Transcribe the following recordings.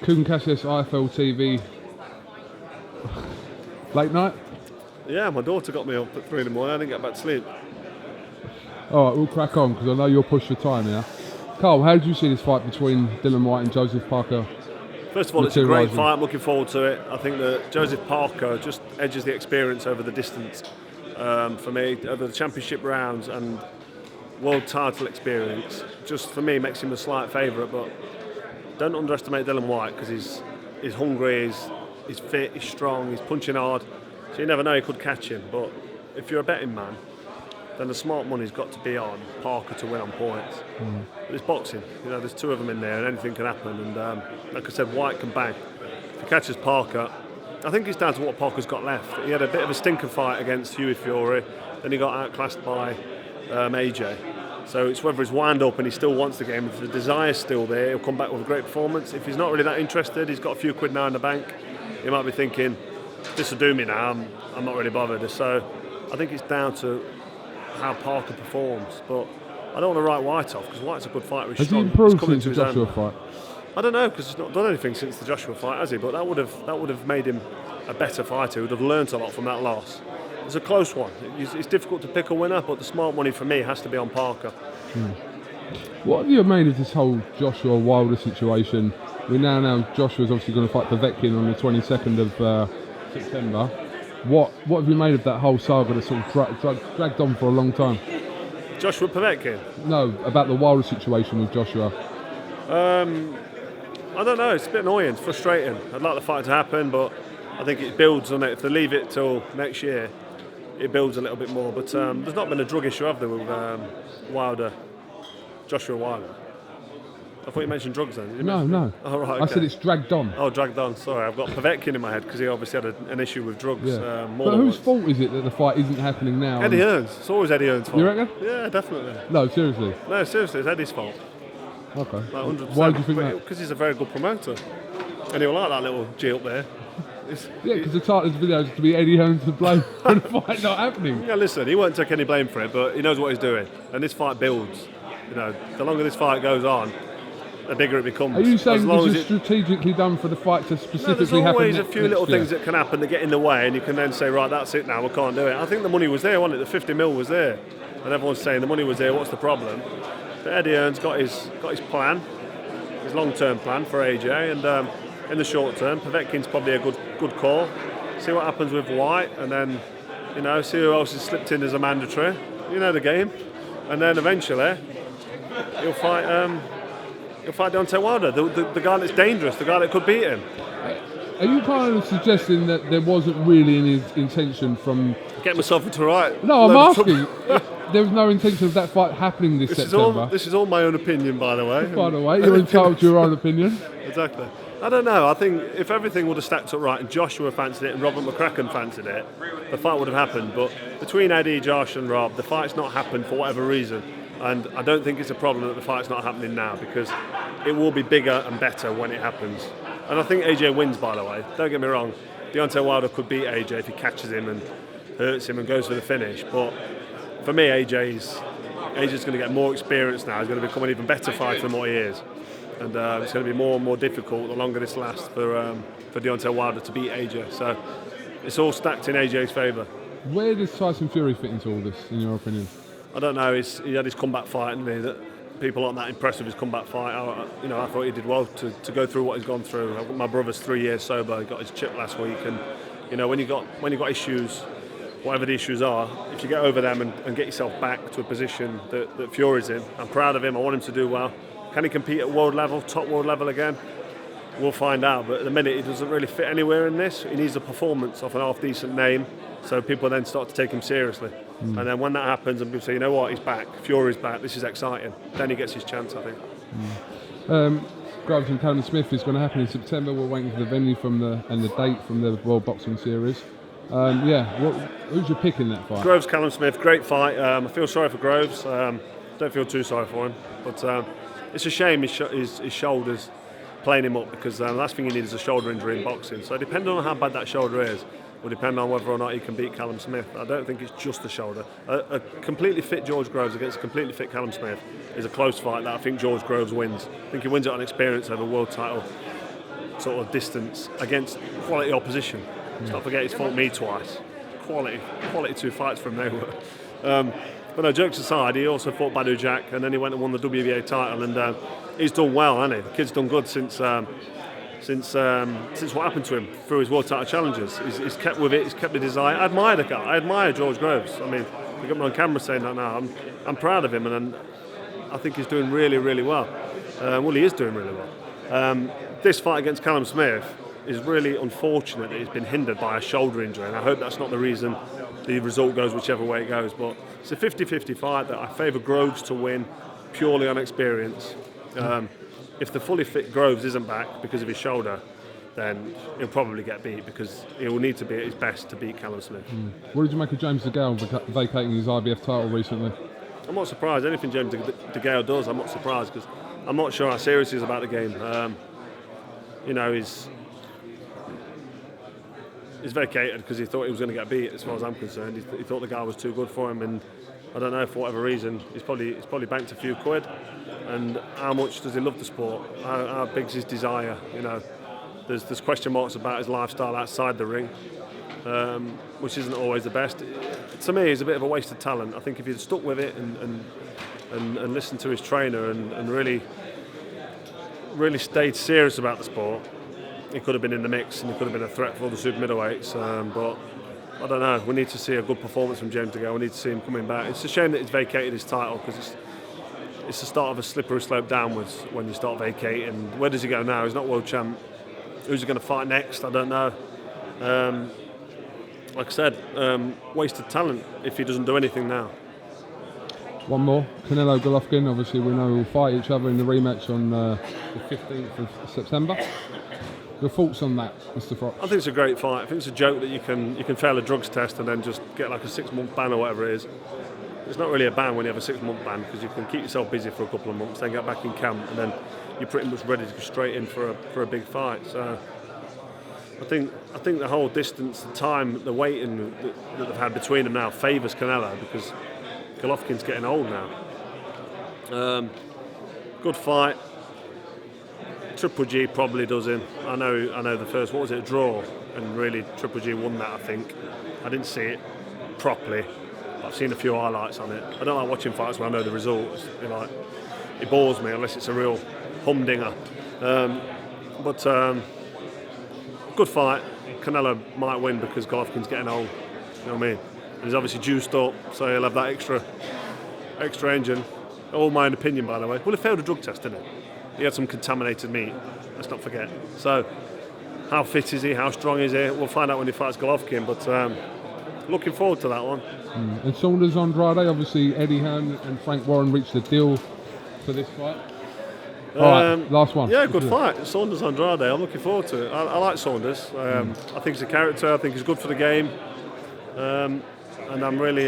KUGAN CASSIUS IFL TV. Late night? Yeah, my daughter got me up at 3 in the morning. I didn't get back to sleep. All right, we'll crack on because I know you're pushed for time now. Carl, how did you see this fight between Dillian Whyte and Joseph Parker? First of all, it's a great fight. I'm looking forward to it. I think that Joseph Parker just edges the experience over the distance for me, over the championship rounds and world title experience. Just for me, makes him a slight favourite. But don't underestimate Dillian Whyte because he's hungry, he's fit, he's strong, he's punching hard. So you never know, he could catch him. But if you're a betting man, then the smart money's got to be on Parker to win on points. But it's boxing, there's two of them in there and anything can happen. And like I said, Whyte can bang. If he catches Parker, I think it's down to what Parker's got left. He had a bit of a stinker fight against Hughie Fury, then he got outclassed by AJ. So it's whether he's wound up and he still wants the game. If the desire's still there, he'll come back with a great performance. If he's not really that interested, he's got a few quid now in the bank, he might be thinking, this will do me now, I'm not really bothered. So I think it's down to how Parker performs, but I don't want to write Whyte off because White's a good fighter. Has he improved since the Joshua fight? I don't know because he's not done anything since the Joshua fight, has he? But that would have made him a better fighter. He would have learnt a lot from that loss. It's a close one. It's difficult to pick a winner, but the smart money for me has to be on Parker. What have you made of this whole Joshua Wilder situation? We now Joshua's obviously going to fight Povetkin on the 22nd of September. What have you made of that whole saga that sort of dragged on for a long time? Joshua Povetkin? No, about the Wilder situation with Joshua. I don't know, it's a bit annoying, it's frustrating. I'd like the fight to happen, but I think it builds on it. If they leave it till next year, it builds a little bit more. But there's not been a drug issue, have there, with Joshua Wilder? I thought you mentioned drugs then. No. Oh, right, okay. I said it's dragged on. Oh, dragged on. Sorry, I've got Povetkin in my head because he obviously had an issue with drugs. Yeah. More but than whose once. fault is it that the fight isn't happening now? Eddie Hearn's. It's always Eddie Hearn's fault. You reckon? Yeah, definitely. No, seriously. No, seriously, it's Eddie's fault. Okay. Like 100%. Why do you think that? Because he's a very good promoter, and he'll like that little G up there. Yeah, because the title of the video is to be Eddie Hearn to blame for the fight not happening. Yeah, listen, he won't take any blame for it, but he knows what he's doing, and this fight builds. The longer this fight goes on, the bigger it becomes. Are you saying this is strategically done for the fight to specifically happen? There's always a few little things that can happen that get in the way, and you can then say, right, that's it now, we can't do it. I think the money was there, wasn't it? The 50 mil was there, and everyone's saying the money was there, what's the problem? But Eddie Hearn's got his plan, his long-term plan for AJ, and in the short term, Povetkin's probably a good call. See what happens with Whyte, and then, see who else has slipped in as a mandatory. You know the game. And then eventually, he'll fight Deontay Wilder, the guy that's dangerous, the guy that could beat him. Are you kind of suggesting that there wasn't really any intention from... Get myself into right. No, I'm asking. There was no intention of that fight happening this September. This is all my own opinion, by the way. By the way, you're entitled to your own opinion. Exactly. I don't know. I think if everything would have stacked up right and Joshua fancied it and Robert McCracken fancied it, the fight would have happened. But between Eddie, Josh and Rob, the fight's not happened for whatever reason. And I don't think it's a problem that the fight's not happening now because it will be bigger and better when it happens. And I think AJ wins, by the way. Don't get me wrong. Deontay Wilder could beat AJ if he catches him and hurts him and goes for the finish. But for me, AJ's going to get more experience now. He's going to become an even better fighter than what he is. And it's going to be more and more difficult the longer this lasts for Deontay Wilder to beat AJ. So it's all stacked in AJ's favour. Where does Tyson Fury fit into all this, in your opinion? I don't know. He had his comeback fight, didn't he? That people aren't that impressed with his comeback fight. I thought he did well to go through what he's gone through. My brother's 3 years sober. He got his chip last week, and when you got issues, whatever the issues are, if you get over them and get yourself back to a position that Fury's in, I'm proud of him. I want him to do well. Can he compete at world level, top world level again? We'll find out. But at the minute, he doesn't really fit anywhere in this. He needs a performance off an half-decent name, so people then start to take him seriously. And then when that happens, and people say, you know what, he's back, Fury's back, this is exciting. Then he gets his chance, I think. Grosz and Callum Smith is going to happen in September. We're waiting for the venue and the date from the World Boxing Series. Who's your pick in that fight? Grosz, Callum Smith, great fight. I feel sorry for Grosz. Don't feel too sorry for him, but it's a shame his shoulder's playing him up because the last thing you need is a shoulder injury in boxing. So depending on how bad that shoulder is, will depend on whether or not he can beat Callum Smith. I don't think it's just the shoulder. A completely fit George Groves against a completely fit Callum Smith is a close fight that I think George Groves wins. I think he wins it on experience over world title. sort of distance against quality opposition. Let's not forget he's fought me twice. Quality 2 fights from there. But no, jokes aside, he also fought Badu Jack, and then he went and won the WBA title, and he's done well, hasn't he? The kid's done good since what happened to him through his world title challenges. He's kept with it. He's kept the desire. I admire the guy. I admire George Grosz. I mean, we got me on camera saying that now. I'm proud of him, and I think he's doing really, really well. Well, he is doing really well. This fight against Callum Smith is really unfortunate that he's been hindered by a shoulder injury, and I hope that's not the reason the result goes whichever way it goes. But it's a 50-50 fight that I favour Groves to win purely on experience. If the fully fit Groves isn't back because of his shoulder, then he'll probably get beat because he will need to be at his best to beat Callum Smith. What did you make of James DeGale vacating his IBF title recently? I'm not surprised. Anything James DeGale does, I'm not surprised because I'm not sure how serious he is about the game. He's vacated because he thought he was going to get beat. As far as I'm concerned, he thought the guy was too good for him, and I don't know, for whatever reason, he's probably banked a few quid. And how much does he love the sport? How big's his desire? You know, there's question marks about his lifestyle outside the ring, which isn't always the best. To me, he's a bit of a waste of talent. I think if he'd stuck with it and listened to his trainer and really stayed serious about the sport, he could have been in the mix and he could have been a threat for all the super middleweights. But I don't know. We need to see a good performance from James DeGale. We need to see him coming back. It's a shame that he's vacated his title because it's the start of a slippery slope downwards when you start vacating. Where does he go now? He's not world champ. Who's he going to fight next? I don't know. Like I said, wasted talent if he doesn't do anything now. One more, Canelo Golovkin. Obviously, we know we'll fight each other in the rematch on the 15th of September. Your thoughts on that, Mr. Froch? I think it's a great fight. I think it's a joke that you can fail a drugs test and then just get like a 6-month ban or whatever it is. It's not really a ban when you have a 6-month ban because you can keep yourself busy for a couple of months, then get back in camp, and then you're pretty much ready to go straight in for a big fight. So I think the whole distance, the time, the waiting that they've had between them now favours Canelo because Golovkin's getting old now. Good fight. Triple G probably does him. I know the first, what was it, a draw, and really Triple G won that, I think. I didn't see it properly. I've seen a few highlights on it. I don't like watching fights when I know the results. It bores me unless it's a real humdinger. But good fight. Canelo might win because Golovkin's getting old. You know what I mean? And he's obviously juiced up, so he'll have that extra engine. All my own opinion, by the way. Well, he failed a drug test, didn't he? He had some contaminated meat. Let's not forget. So, how fit is he? How strong is he? We'll find out when he fights Golovkin. But looking forward to that one. And Saunders Andrade, obviously Eddie Hearn and Frank Warren reached a deal for this fight. All right, last one. Yeah, good fight. Saunders Andrade. I'm looking forward to it. I like Saunders. I think he's a character. I think he's good for the game. And I'm really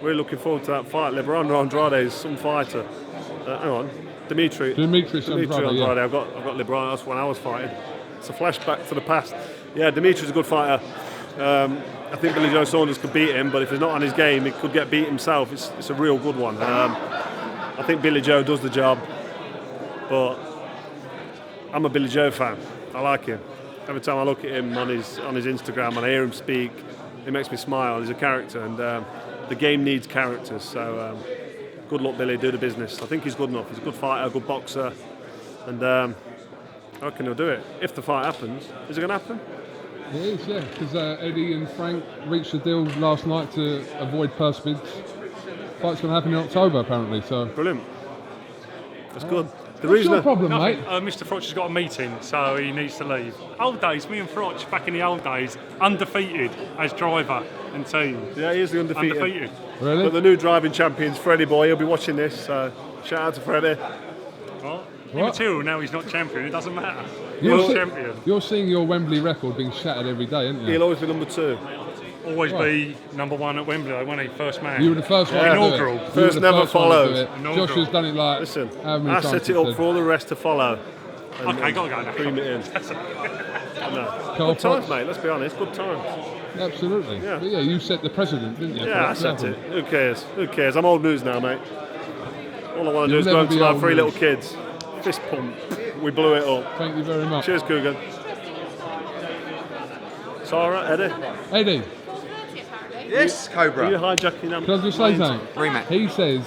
looking forward to that fight. Lebrando Andrade is some fighter. Hang on. Dimitri Andrade. Yeah. I've got Lebrando. That's when I was fighting. It's a flashback to the past. Yeah, Dimitri's a good fighter. I think Billy Joe Saunders could beat him, but if he's not on his game, he could get beat himself. It's a real good one. I think Billy Joe does the job, but I'm a Billy Joe fan. I like him. Every time I look at him on his Instagram and I hear him speak, it makes me smile. He's a character, and the game needs characters. So good luck, Billy. Do the business. I think he's good enough. He's a good fighter, a good boxer, and I reckon he'll do it. If the fight happens, is it going to happen? It is, yeah, because Eddie and Frank reached a deal last night to avoid purse bids. Fight's going to happen in October, apparently. So brilliant. That's good. What's your problem, mate? Mr. Froch has got a meeting, so he needs to leave. Old days, me and Froch, back in the old days, undefeated as driver and team. Yeah, he is the undefeated. Really? But the new driving champion's Freddie Boy. He'll be watching this, so shout out to Freddie. What? Immaterial, now he's not champion, it doesn't matter. Champion. You're seeing your Wembley record being shattered every day, aren't you? He'll always be number 2. Always be number 1 at Wembley, wasn't he? First man. You were the first one. Inaugural. First never followed. Josh has done it like. Listen, I set it up for all the rest to follow. Okay, got to go now. Cream it in. No. Good times, mate. Let's be honest. Good times. Absolutely. Yeah. But yeah, you set the precedent, didn't you? Yeah, I set it. Who cares? Who cares? I'm old news now, mate. All I want to do is go home to my 3 little kids. Fist pump. we blew it up. Thank you very much. Cheers, Kugan. Sarah, Eddie. Eddie, Yes, Are Cobra. you hijacking them? can I just say something? Rematch. He says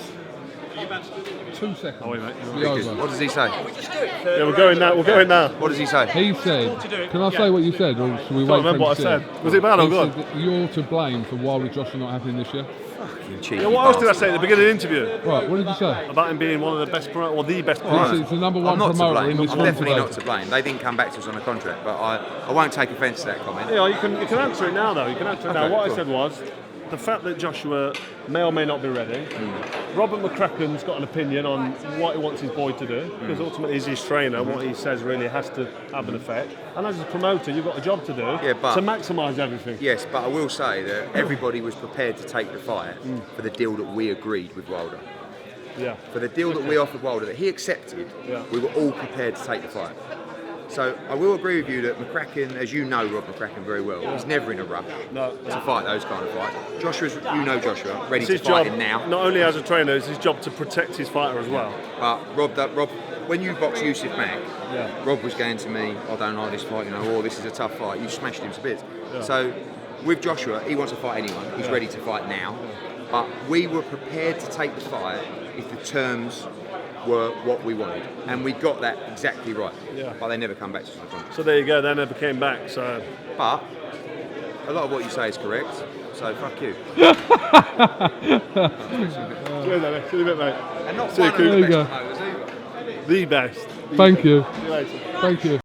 2 seconds. Oh, wait, mate. Be over. What does he say? Yeah, we're going now. We're going now. What does he say? He said, can I say what you said, or should we wait Can't for him remember what I to say it? said. Was it bad or He good? said that you're to blame for Wilder Joshua not happening this year. Fucking cheeky Yeah, what else did I bastard. say at the beginning of the interview? Right, what did you say? About him being one of the best or the best He promoter. said it's the number I'm one not to promoter in blame. this I'm room definitely today. not to blame. They didn't come back to us on a contract, but I won't take offence to that comment. Yeah, you can answer it now though. You can answer it now. Okay, What cool. I said was the fact that Joshua may or may not be ready. Robert McCracken's got an opinion on what he wants his boy to do, because ultimately he's his trainer. What he says really has to have an effect. And as a promoter, you've got a job to do but- to maximise everything. Yes, but I will say that everybody was prepared to take the fight for the deal that we agreed with Wilder. Yeah. For the deal that we offered Wilder, that he accepted, Yeah. we were all prepared to take the fight. So I will agree with you that McCracken, as you know Rob McCracken very well, he's never in a rush No. to fight those kind of fights. Joshua's, you know Joshua, ready It's to his fight job, him now. not only as a trainer, it's his job to protect his fighter as well. But Rob, when you boxed Yusuf Mack, Yeah. Rob was going to me, I don't like this fight, oh, this is a tough fight. You smashed him to bits. So with Joshua, he wants to fight anyone. He's ready to fight now. But we were prepared to take the fight if the terms were what we wanted, and we got that exactly right. Yeah. But they never come back to us on the contract. So there you go. They never came back. So But a lot of what you say is correct. So fuck you. cheers, Eddie. See you in a bit, mate. And not See you, one of There the you best go. promoters either. The best. Thank you. See you later. Thank you.